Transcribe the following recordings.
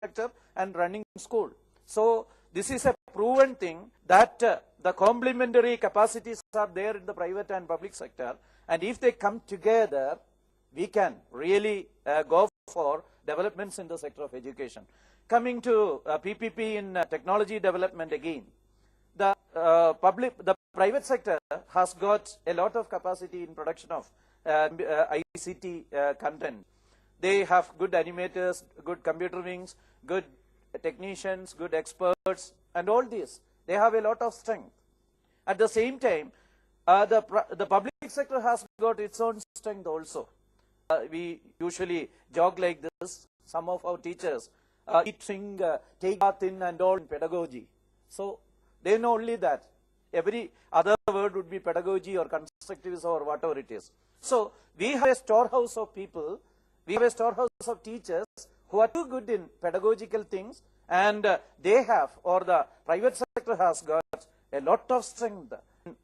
sector and running school. So this is a proven thing that the complementary capacities are there in the private and public sector, and if they come together, we can really go for developments in the sector of education. Coming to PPP in technology development again, the private sector has got a lot of capacity in production of ICT content. They have good animators, good computer wings, good technicians, good experts, and all this. They have a lot of strength. At the same time, the public sector has got its own strength also. We usually joke like this. Some of our teachers eat, sing, take bath in and all in pedagogy. So they know only that. Every other word would be pedagogy or constructivism or whatever it is. So we have a storehouse of people, we have a storehouse of teachers who are too good in pedagogical things, and they have, or the private sector has got a lot of strength in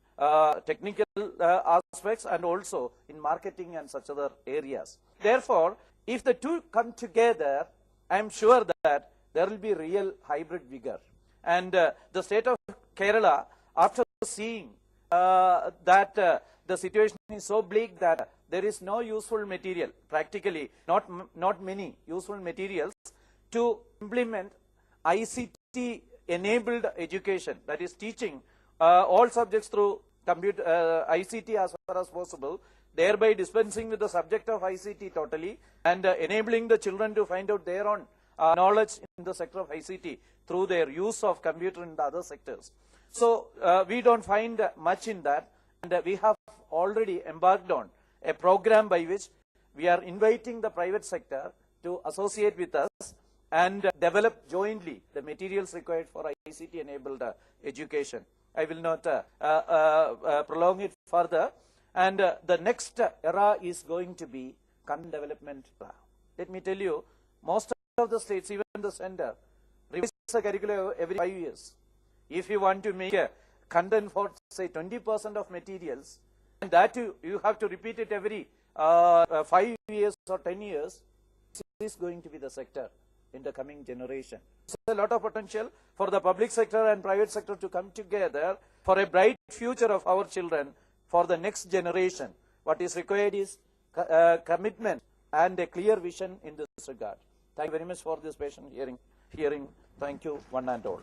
technical aspects and also in marketing and such other areas. Therefore, if the two come together, I am sure that there will be real hybrid vigor. And the state of Kerala, after seeing that the situation is so bleak that there is no useful material, practically not many useful materials to implement ICT enabled education, that is teaching all subjects through ICT as far as possible, thereby dispensing with the subject of ICT totally and enabling the children to find out their own knowledge in the sector of ICT through their use of computer in the other sectors. So we don't find much in that, and we have already embarked on a program by which we are inviting the private sector to associate with us and develop jointly the materials required for ICT enabled education. I will not prolong it further. And the next era is going to be content development. Let me tell you, most of the states, even the center, revise the curriculum every 5 years. If you want to make a content for, say, 20% of materials, and that you have to repeat it every 5 years or 10 years, this is going to be the sector in the coming generation. There's a lot of potential for the public sector and private sector to come together for a bright future of our children for the next generation. What is required is commitment and a clear vision in this regard. Thank you very much for this patient hearing. Thank you, one and all.